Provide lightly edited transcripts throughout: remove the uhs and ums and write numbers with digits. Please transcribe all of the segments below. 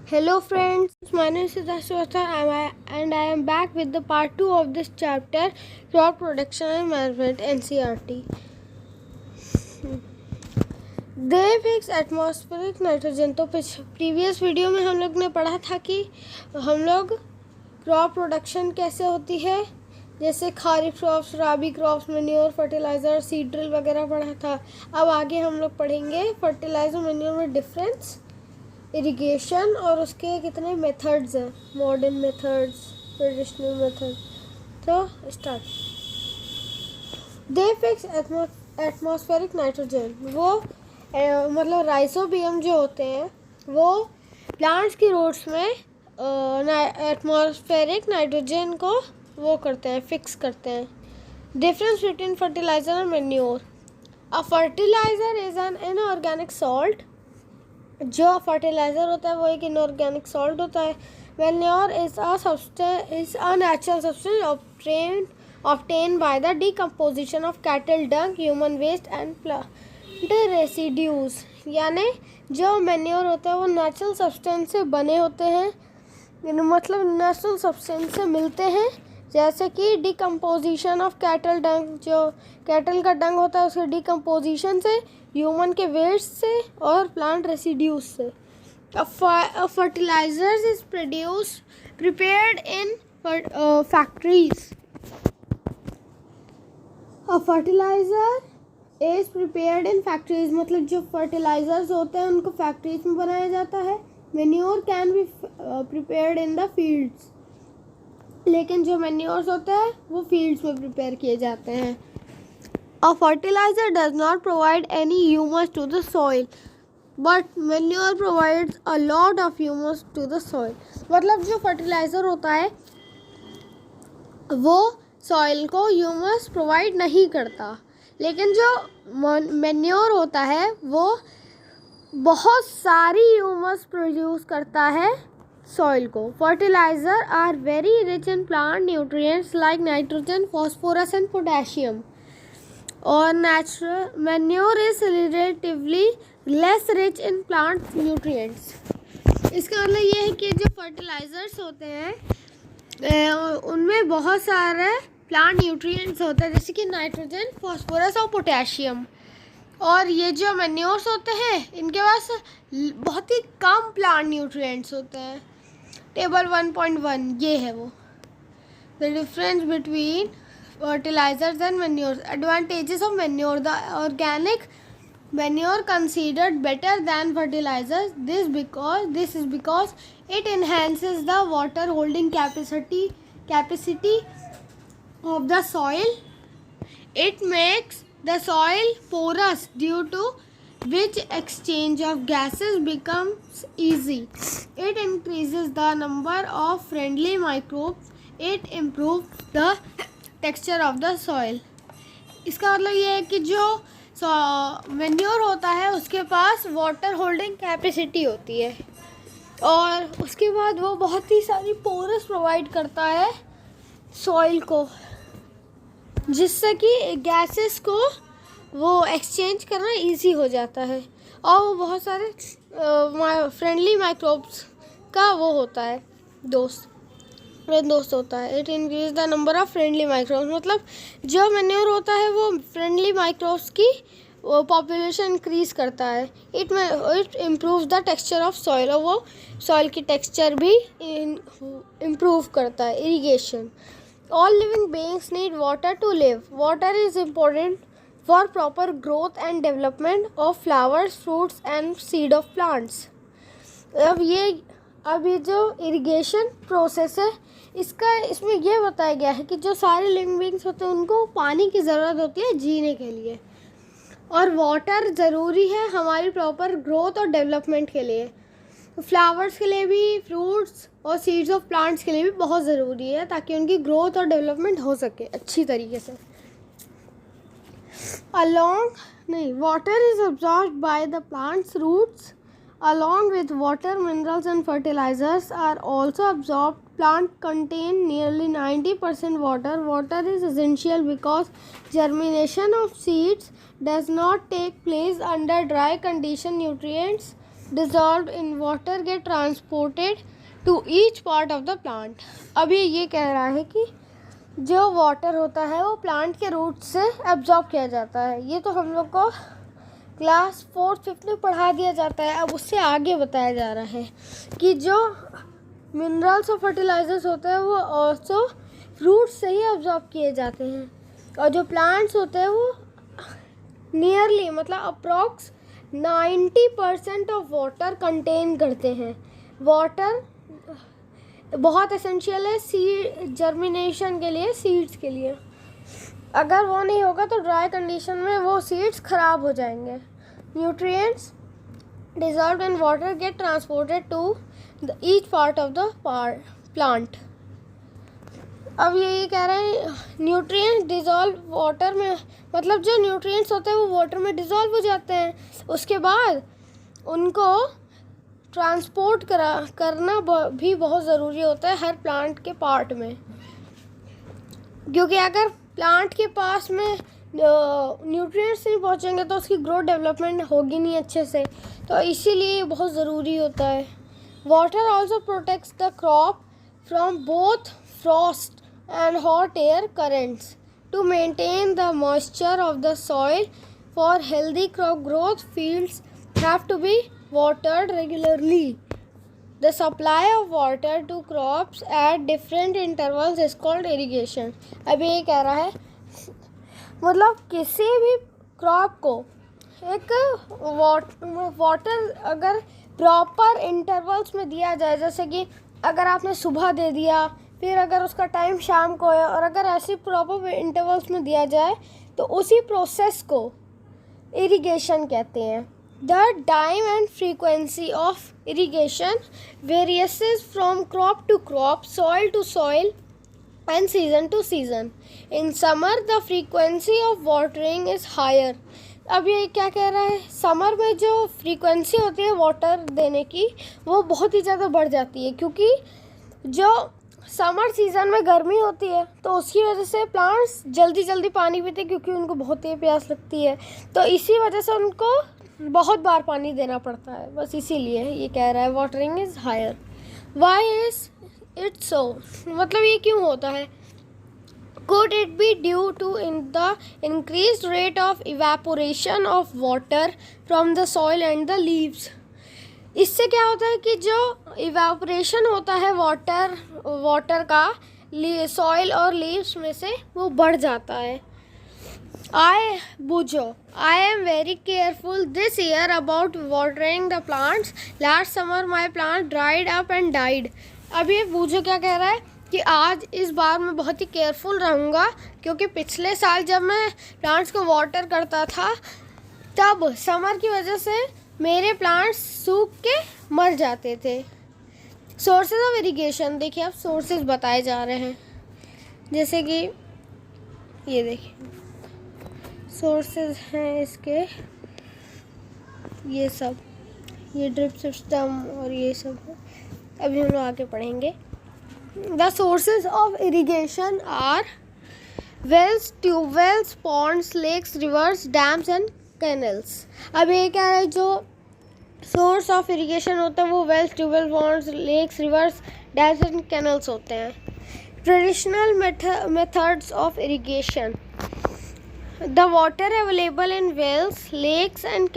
Hello friends, my name is Siddharth and I am back with the part 2 of this chapter, crop production and management, NCERT. They fix atmospheric nitrogen. तो previous video में हम लोग ने पढ़ा था कि हम लोग क्रॉप प्रोडक्शन कैसे होती है, जैसे kharif crops, rabi crops, manure, fertiliser, seed drill वगैरह पढ़ा था। अब आगे हम लोग पढ़ेंगे फर्टिलाइज़र मैन्योर में डिफरेंस, इरिगेशन और उसके कितने मेथड्स हैं, मॉडर्न मेथड्स, ट्रेडिशनल मेथड। तो start. They fix atmospheric nitrogen, वो मतलब राइजोबियम जो होते हैं वो प्लांट्स की रूट्स में एटमॉस्फेरिक नाइट्रोजन को वो करते हैं, फिक्स करते हैं। डिफरेंस बिटवीन फर्टिलाइज़र और manure. A fertiliser is an inorganic salt. जो फर्टिलाइज़र होता है वो एक इनऑर्गेनिक सॉल्ट होता है। Manure is a natural substance obtained by the decomposition of cattle dung, human waste and plant residues। यानी जो मैन्योर होता है वो नेचुरल सब्सटेंस से बने होते हैं, मतलब नेचुरल सब्सटेंस से मिलते हैं, जैसे कि डिकम्पोजिशन ऑफ कैटल डंग, जो कैटल का डंग होता है उसके डिकम्पोजिशन से, ह्यूमन के वेस्ट से और प्लांट रेसिड्यूज से। Fertilisers is prepared in factories. Fertiliser is prepared in factories, मतलब जो फर्टिलाइज़र्स होते हैं उनको फैक्ट्रीज में बनाया जाता है। Manure can be prepared in the fields, लेकिन जो मैन्योर्स होते हैं वो फील्ड्स में प्रिपेयर किए जाते हैं। A fertiliser does not provide any humus to the soil but manure provides a lot of humus to the soil. मतलब जो फर्टिलाइज़र होता है वो सॉइल को ह्यूमस प्रोवाइड नहीं करता, लेकिन जो मैन्योर होता है वो बहुत सारी ह्यूमस प्रोड्यूस करता है सॉइल को। Fertiliser are very rich in plant nutrients like nitrogen, phosphorus and potassium. और natural manure is relatively less rich in plant nutrients. इसका मतलब ये है कि जो फर्टिलाइज़र्स होते हैं उनमें बहुत सारे प्लांट न्यूट्रिएंट्स होते हैं, जैसे कि नाइट्रोजन, फास्फोरस और पोटेशियम। और ये जो मैन्योर्स होते हैं इनके पास बहुत ही कम प्लांट न्यूट्रिएंट्स होते हैं। टेबल 1.1 ये है वो, the difference between fertilisers and manures. Advantages of manure. The organic manure considered better than fertilizers. This is because it enhances the water holding capacity of the soil. It makes the soil porous, due to which exchange of gases becomes easy. It increases the number of friendly microbes. It improves the texture of the soil. इसका मतलब ये है कि जो manure होता है उसके पास water holding capacity होती है और उसके बाद वो बहुत ही सारी पोरस प्रोवाइड करता है सॉइल को, जिससे कि गैसेस को वो एक्सचेंज करना इजी हो जाता है और वो बहुत सारे फ्रेंडली माइक्रोब्स का वो होता है दोस्त होता है। It increase the number of friendly microbes, मतलब जो मैन्योर होता है वो फ्रेंडली माइक्रोब्स की पॉपुलेशन इंक्रीज करता है। It improve the texture of soil, और वो सॉइल की टेक्सचर भी इम्प्रूव करता है। Irrigation. All living beings need water to live. Water is important for proper growth and development of flowers, fruits and seed of plants. अब ये जो irrigation process है इसमें यह बताया गया है कि जो सारे लिविंग बीइंग्स होते हैं उनको पानी की ज़रूरत होती है जीने के लिए, और वाटर ज़रूरी है हमारी प्रॉपर ग्रोथ और डेवलपमेंट के लिए। फ्लावर्स के लिए भी, फ्रूट्स और सीड्स ऑफ प्लांट्स के लिए भी बहुत ज़रूरी है ताकि उनकी ग्रोथ और डेवलपमेंट हो सके अच्छी तरीके से। Water is absorbed by the plants roots along with water. Minerals and fertilizers are also absorbed. Plant contain nearly 90% water. Water is essential because germination of seeds does not take place under dry condition. Nutrients dissolved in water get transported to each part of the plant. अब ये कह रहा है कि जो water होता है वो प्लांट के रूट से एब्जॉर्ब किया जाता है। ये तो हम लोग को क्लास 4th-5th में पढ़ा दिया जाता है। अब उससे आगे बताया जा रहा है कि जो मिनरल्स और फर्टिलाइजर्स होते हैं वो ऑल्सो फ्रूट से ही एब्जॉर्ब किए जाते हैं, और जो प्लांट्स होते हैं वो नियरली मतलब अप्रॉक्स 90% ऑफ वाटर कंटेन करते हैं। वाटर बहुत एसेंशियल है सीड जर्मिनेशन के लिए, सीड्स के लिए। अगर वो नहीं होगा तो ड्राई कंडीशन में वो सीड्स खराब हो जाएंगे। Nutrients dissolved in water get transported to each part of the plant. अब ये कह रहे हैं न्यूट्रिएंट्स डिजॉल्व वाटर में, मतलब जो न्यूट्रिएंट्स होते हैं वो वाटर में डिजॉल्व हो जाते हैं, उसके बाद उनको ट्रांसपोर्ट करना भी बहुत ज़रूरी होता है हर प्लांट के पार्ट में, क्योंकि अगर प्लांट के पास में न्यूट्रिएंट्स नहीं पहुंचेंगे तो उसकी ग्रोथ डेवलपमेंट होगी नहीं अच्छे से, तो इसीलिए बहुत ज़रूरी होता है। Water also protects the crop from both Frost and hot air currents. To maintain the moisture of the soil for healthy crop growth, fields have to be watered regularly. The supply of water to crops at different intervals is called irrigation. अभी ये कह रहा है मतलब किसी भी crop को एक वाटर अगर प्रॉपर इंटरवल्स में दिया जाए, जैसे कि अगर आपने सुबह दे दिया, फिर अगर उसका टाइम शाम को है, और अगर ऐसे प्रॉपर इंटरवल्स में दिया जाए तो उसी प्रोसेस को इरिगेशन कहते हैं। The time and frequency of irrigation varies from crop to crop, soil to soil and season to season. In summer the frequency of watering is higher. अब ये क्या कह रहा है, समर में जो फ्रीक्वेंसी होती है वाटर देने की वो बहुत ही ज़्यादा बढ़ जाती है, क्योंकि जो समर सीज़न में गर्मी होती है तो उसकी वजह से प्लांट्स जल्दी जल्दी पानी पीते हैं, क्योंकि उनको बहुत तेज प्यास लगती है, तो इसी वजह से उनको बहुत बार पानी देना पड़ता है। बस इसीलिए ये कह रहा है watering is higher. Why is it so, मतलब ये क्यों होता है? Could it be due to the increased rate of evaporation of water from the soil and the leaves? इससे क्या होता है कि जो इवेपोरेशन होता है वाटर का सॉइल और लीव्स में से वो बढ़ जाता है। I am very careful this year about watering the plants. Last summer my plant dried up and died. अब ये बूझो क्या कह रहा है कि आज इस बार मैं बहुत ही केयरफुल रहूँगा, क्योंकि पिछले साल जब मैं प्लांट्स को वाटर करता था तब समर की वजह से मेरे प्लांट्स सूख के मर जाते थे। सोर्सेज ऑफ इरिगेशन, देखिए अब सोर्सेज बताए जा रहे हैं, जैसे कि ये देखिए सोर्सेज हैं इसके, ये सब, ये ड्रिप सिस्टम और ये सब है। अभी हम लोग आगे पढ़ेंगे। The sources of irrigation are wells, tubewells, ponds, lakes, rivers, dams and canals. अब ये क्या है, जो सोर्स ऑफ इरिगेशन होता है वो wells, tubewell, ponds, lakes, rivers, dams and canals होते हैं। Traditional methods of irrigation, the water available in wells, lakes and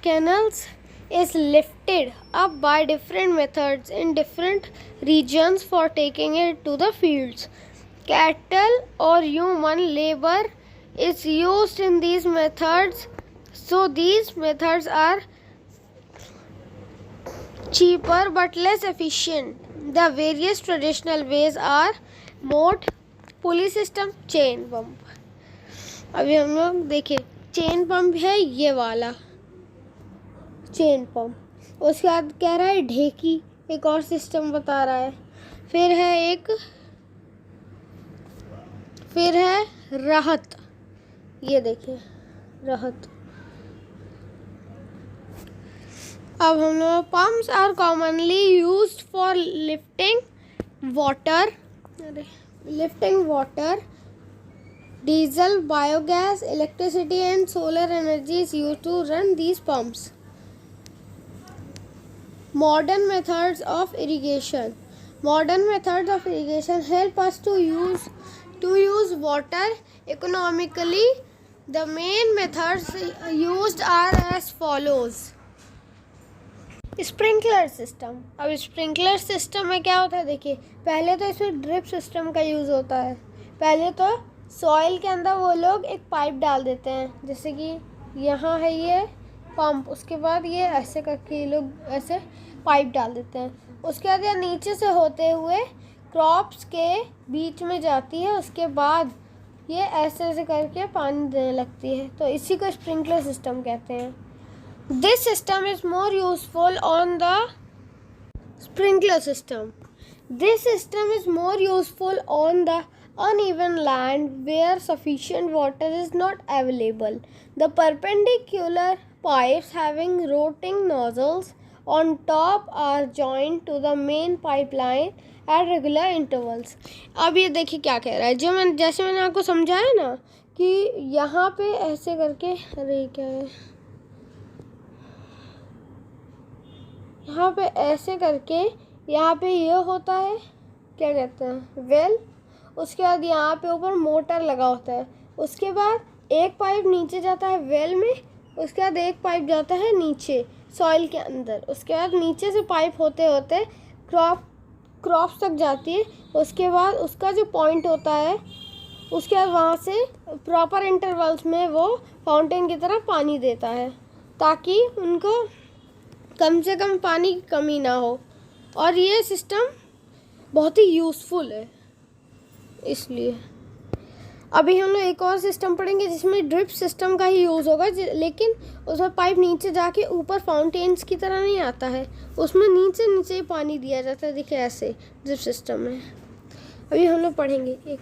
canals is lifted up by different methods in different regions for taking it to the fields. Cattle or human labor is used in these methods, so these methods are cheaper but less efficient. The various traditional ways are moat, pulley system, chain pump. अभी हम लोग देखिए chain pump है ये वाला chain pump, उसके बाद कह रहा है ढेकी, एक और सिस्टम बता रहा है, फिर है रहत, ये देखिए रहत। अब हम लोग pumps are commonly used for lifting water, diesel, biogas, electricity and solar energy is used to run these pumps. Modern methods of irrigation. Modern methods of irrigation help us to use water economically. The main methods used are as follows. Sprinkler system. अब sprinkler system में क्या होता है, देखिए पहले तो इसमें drip system का यूज़ होता है. पहले तो सॉइल के अंदर वो लोग एक पाइप डाल देते हैं, जैसे कि यहाँ है ये पंप, उसके बाद ये ऐसे करके ये लोग ऐसे पाइप डाल देते हैं. उसके बाद ये नीचे से होते हुए क्रॉप्स के बीच में जाती है, उसके बाद ये ऐसे ऐसे करके पानी देने लगती है. तो इसी को स्प्रिंकलर सिस्टम कहते हैं. This system is more useful on the sprinkler system. This system is more useful on the uneven land where sufficient water is not available. The perpendicular pipes having rotating nozzles on top are joined to the main pipeline at regular intervals. अब ये देखिए क्या कह रहा है, जैसे मैंने आपको समझाया ना कि यहाँ पे ऐसे करके, अरे क्या है, यहाँ पे ऐसे करके यहाँ पे ये होता है, क्या कहते हैं, वेल. उसके बाद यहाँ पे ऊपर मोटर लगा होता है. उसके बाद एक पाइप नीचे जाता है वेल में, उसके बाद एक पाइप जाता है नीचे सॉइल के अंदर. उसके बाद नीचे से पाइप होते होते क्रॉप्स तक जाती है. उसके बाद उसका जो पॉइंट होता है, उसके बाद वहाँ से प्रॉपर इंटरवल्स में वो फाउंटेन की तरह पानी देता है, ताकि उनको कम से कम पानी की कमी ना हो. और ये सिस्टम बहुत ही यूज़फुल है. इसलिए अभी हम लोग एक और सिस्टम पढ़ेंगे जिसमें ड्रिप सिस्टम का ही यूज़ होगा, लेकिन उसमें पाइप नीचे जाके ऊपर फाउंटेन्स की तरह नहीं आता है, उसमें नीचे नीचे ही पानी दिया जाता है. देखिए ऐसे ड्रिप सिस्टम में अभी हम लोग पढ़ेंगे. एक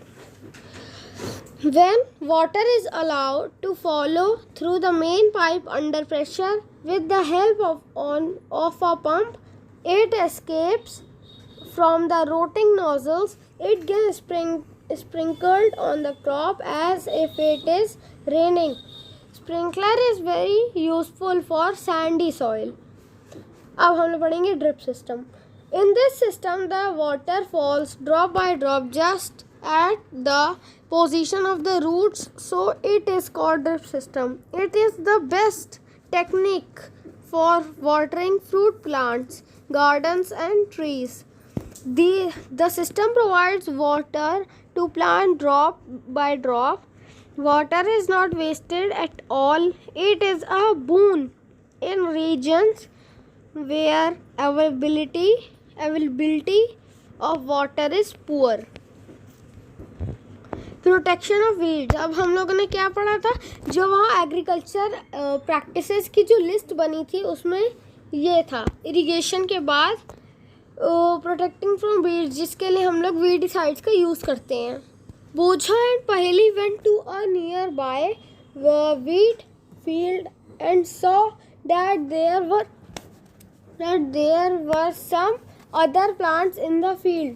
When water is allowed to follow through the main pipe under pressure with the help of a pump, it escapes from the rotating nozzles. It gets sprinkled on the crop as if it is raining. Sprinkler is very useful for sandy soil. अब हम लोग पढ़ेंगे drip system. In this system, the water falls drop by drop just at the position of the roots, so it is called drip system. It is the best technique for watering fruit plants, gardens and trees. The system provides water to plant drop by drop. Water is not wasted at all. It is a boon in regions where availability of water is poor. Protection of weeds. अब हम लोगों ने क्या पढ़ा था, जो वहाँ agriculture practices की जो लिस्ट बनी थी उसमें ये था इरिगेशन के बाद प्रोटेक्टिंग फ्रॉम वीड्स, जिसके लिए हम लोग वीडिसाइड्स का यूज़ करते हैं. Boojho and Paheli went to a nearby wheat field and saw that there were some other plants in the field.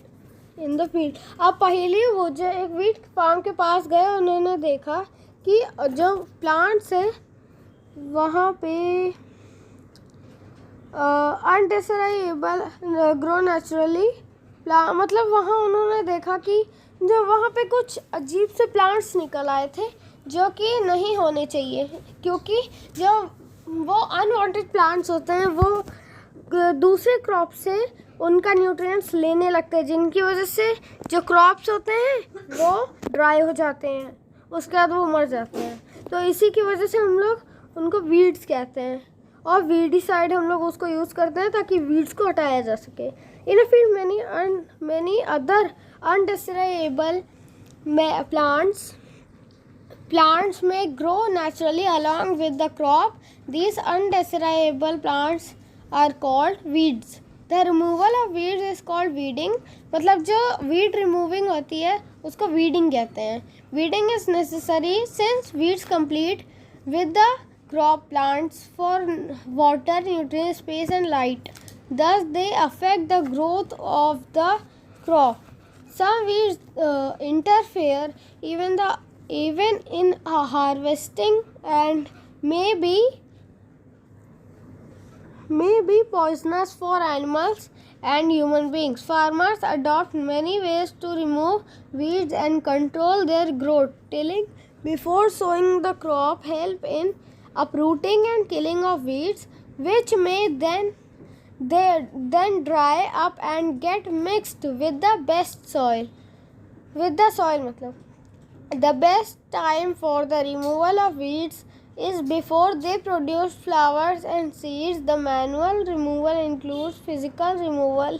अब पहले वो जो एक वीट फार्म के पास गए, उन्होंने देखा कि जो प्लांट्स है वहाँ पे अनडिसाइरेबल ग्रो नेचुरली, मतलब वहाँ उन्होंने देखा कि जो वहाँ पे कुछ अजीब से प्लांट्स निकल आए थे जो कि नहीं होने चाहिए, क्योंकि जो वो अनवांटेड प्लांट्स होते हैं वो दूसरे क्रॉप से उनका न्यूट्रिएंट्स लेने लगते हैं, जिनकी वजह से जो क्रॉप्स होते हैं वो ड्राई हो जाते हैं, उसके बाद वो मर जाते हैं. तो इसी की वजह से हम लोग उनको वीड्स कहते हैं, और वीडिसाइड हम लोग उसको यूज़ करते हैं ताकि वीड्स को हटाया जा सके. In a field many other undesirable plants may grow naturally along with the crop. These undesirable plants are called weeds. The removal of weeds is called weeding. मतलब जो weed removing होती है उसको weeding कहते हैं. Weeding is necessary since weeds compete with the crop plants for water, nutrient, space and light. Thus they affect the growth of the crop. Some weeds interfere even in harvesting and may may be poisonous for animals and human beings. Farmers adopt many ways to remove weeds and control their growth. Tilling before sowing the crop help in uprooting and killing of weeds, which may then dry up and get mixed with the best soil. With the soil, मतलब. The best time for the removal of weeds is before they produce flowers and seeds. The manual removal includes physical removal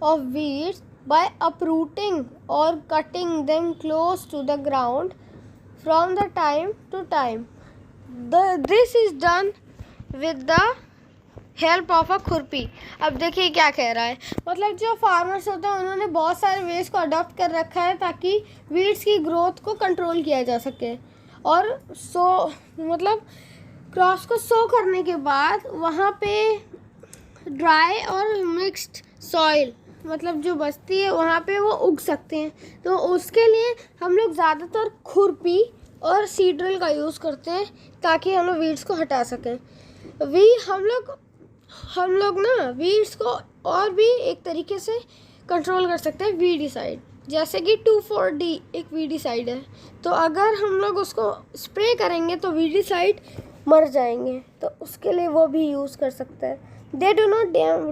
of weeds by uprooting or cutting them close to the ground from the time to time. This is done with the help of a खुरपी. अब देखिए क्या कह रहा है. मतलब जो farmers होते हैं उन्होंने बहुत सारे वेज को अडॉप्ट कर रखा है ताकि वीड्स की ग्रोथ को कंट्रोल किया जा सके. और मतलब क्रॉप्स को सो करने के बाद वहाँ पे ड्राई और मिक्स्ड सॉइल मतलब जो बचती है वहाँ पे वो उग सकते हैं. तो उसके लिए हम लोग ज़्यादातर खुरपी और सीड्रिल का यूज़ करते हैं ताकि हम लोग वीड्स को हटा सकें. हम लोग ना वीड्स को और भी एक तरीके से कंट्रोल कर सकते हैं. वीडिसाइड, जैसे कि 2,4-D एक वीडिसाइड है. तो अगर हम लोग उसको स्प्रे करेंगे तो वीडिसाइड मर जाएंगे, तो उसके लिए वो भी यूज़ कर सकते हैं. They do not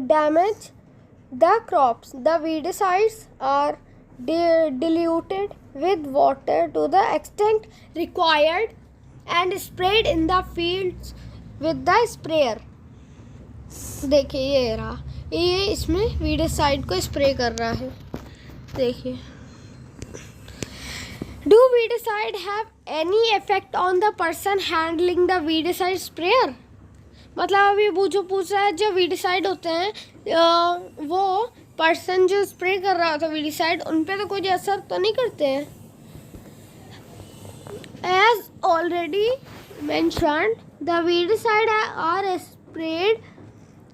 damage the crops. The weedicides are diluted with water to the extent required and sprayed in the fields with the sprayer. देखिए ये रहा, ये इसमें वीडिसाइड को स्प्रे कर रहा है. देखिए, do weedicide have any effect on the person handling the weedicide sprayer. मतलब अभी वो जो पूछ रहा है, जो वीडिसाइड होते हैं वो पर्सन जो स्प्रे कर रहा होता है वीडिसाइड, उन पे तो कोई असर तो नहीं करते हैं. As already mentioned, the weedicide are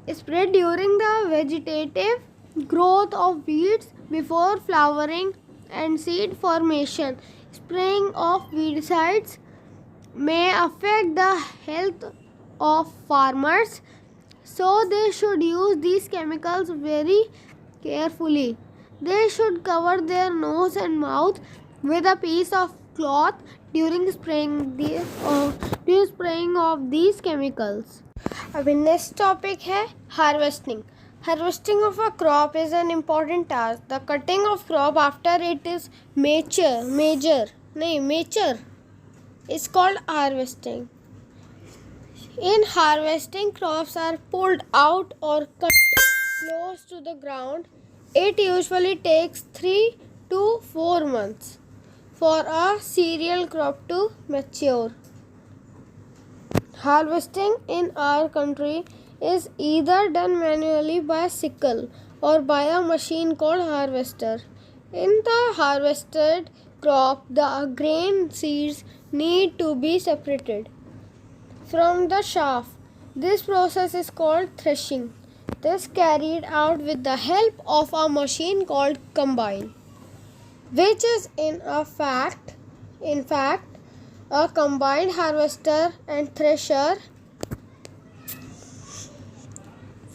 sprayed during the vegetative growth of weeds before flowering and seed formation. Spraying of weedicides may affect the health of farmers, so they should use these chemicals very carefully. They should cover their nose and mouth with a piece of cloth during spraying of these chemicals. अभी next topic है harvesting. Harvesting of a crop is an important task. The cutting of crop after it is mature is called harvesting. In harvesting, crops are pulled out or cut close to the ground. It usually takes 3 to 4 months for a cereal crop to mature. Harvesting in our country is either done manually by sickle or by a machine called harvester. In the harvested crop, the grain seeds need to be separated from the chaff. This process is called threshing. This carried out with the help of a machine called combine, which is in fact a combined harvester and thresher.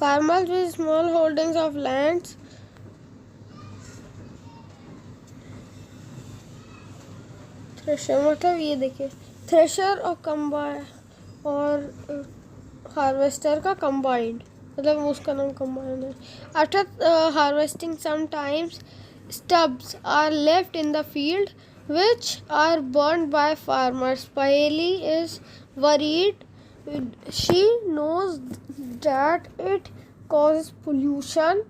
Farmers with small holdings of lands thresher मतलब ये देखिए, thresher और combine और harvester का combined मतलब उसका नाम combined है. After harvesting sometimes stubs are left in the field which are burned by farmers. Payali is worried. She knows that it causes pollution.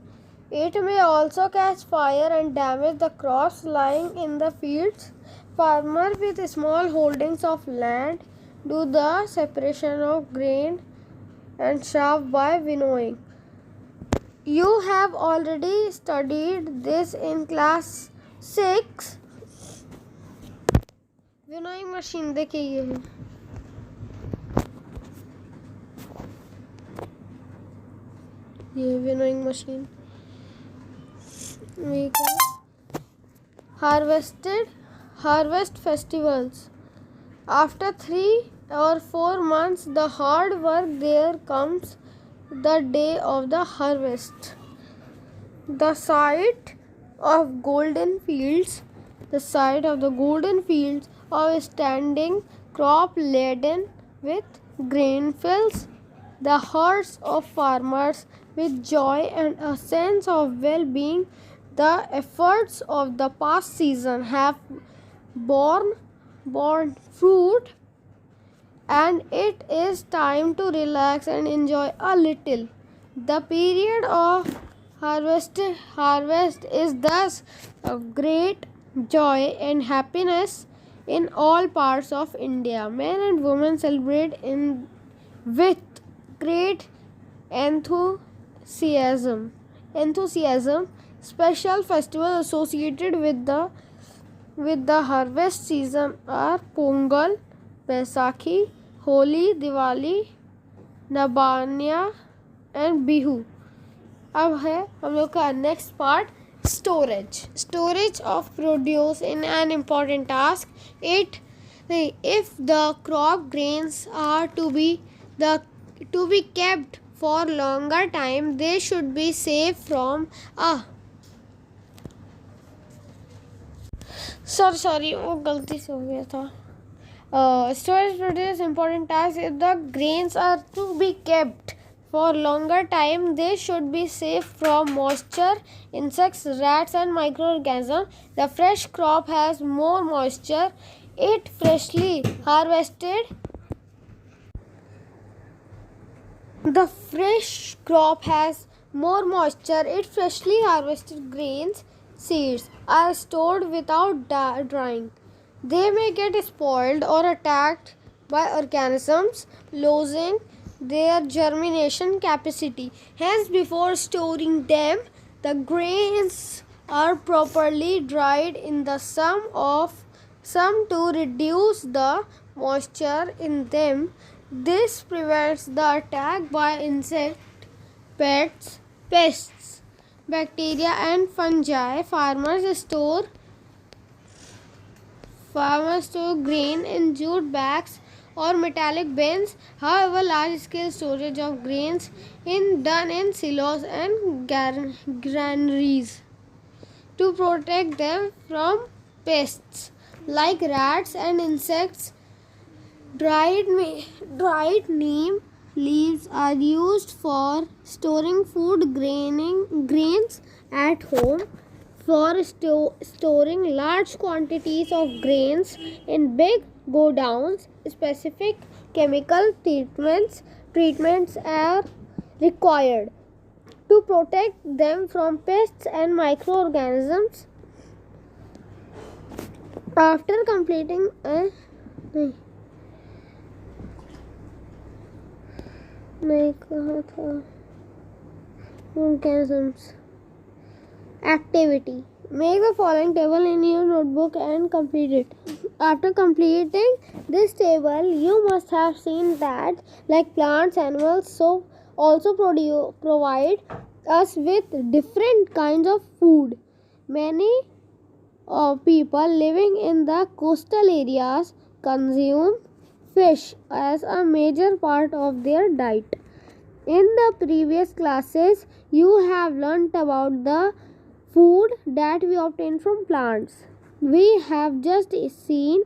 It may also catch fire and damage the crops lying in the fields. Farmers with small holdings of land do the separation of grain and chaff by winnowing. You have already studied this in class 6. Winnowing machine देखिए, ये है ये winnowing machine. Harvest festivals. After 3 or 4 months, the hard work there comes the day of the harvest. The sight of golden fields, the sight of the golden fields of standing crop laden with grain fills the hearts of farmers with joy and a sense of well-being. The efforts of the past season have borne borne fruit, and it is time to relax and enjoy a little. The period of harvest is thus of great joy and happiness in all parts of India. Men and women celebrate in with great enthusiasm. Special festivals associated with the harvest season are Pongal, Baisakhi, Holi, Diwali, Nabanya and Bihu. अब है हम लोग का next part storage of produce in an important task if the crop grains are to be kept for longer time, they should be safe from sorry वो गलती से हो गया था. Storage produces important tasks. If the grains are to be kept for longer time, they should be safe from moisture, insects, rats and microorganisms. The fresh crop has more moisture. It freshly harvested. The fresh crop has more moisture. It freshly harvested grains, seeds are stored without drying. They may get spoiled or attacked by organisms, losing their germination capacity. Hence, before storing them, the grains are properly dried in the sun to reduce the moisture in them. This prevents the attack by pests, bacteria and fungi. Farmers store grain in jute bags or metallic bins. However, large-scale storage of grains is done in silos and granaries to protect them from pests like rats and insects. Dried neem leaves are used for storing grains at home. For storing large quantities of grains in big godowns, specific chemical treatments are required to protect them from pests and microorganisms. After completing activity. Make the following table in your notebook and complete it. After completing this table, you must have seen that like plants, animals also provide us with different kinds of food. Many people living in the coastal areas consume fish as a major part of their diet. In the previous classes, you have learnt about the food that we obtain from plants. We have just seen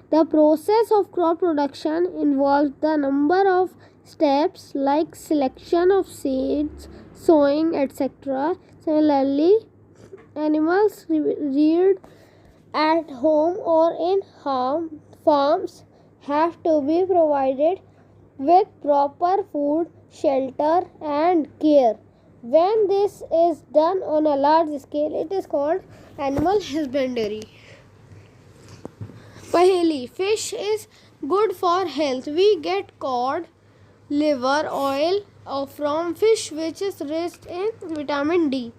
the process of crop production involves the number of steps like selection of seeds, sowing, etc. Similarly, animals reared at home or in farms have to be provided with proper food, shelter and care. When this is done on a large scale, it is called animal husbandry. Paheli. Fish is good for health. We get cod, liver oil from fish which is rich in vitamin D.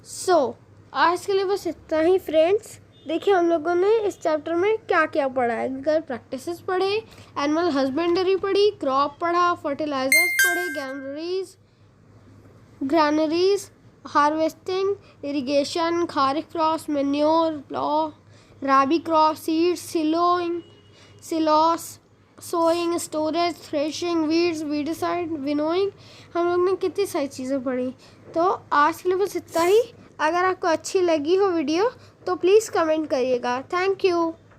So, आज के लिए बस इतना ही friends. देखिए हम लोगों ने इस चैप्टर में क्या क्या पढ़ा है. एग्रीकल्चर प्रैक्टिसेस पढ़े, एनिमल हस्बेंडरी पढ़ी, क्रॉप पढ़ा, फर्टिलाइजर्स पढ़े, granaries, harvesting, irrigation, kharif crops, manure, rabi crop, seeds, silos, sowing, storage, threshing, weeds, weedicide, winnowing, हम लोग ने कितनी सारी चीज़ें पढ़ी। तो आज के लिए बस इतना ही। अगर आपको अच्छी लगी हो वीडियो तो प्लीज़ कमेंट करिएगा। Thank you.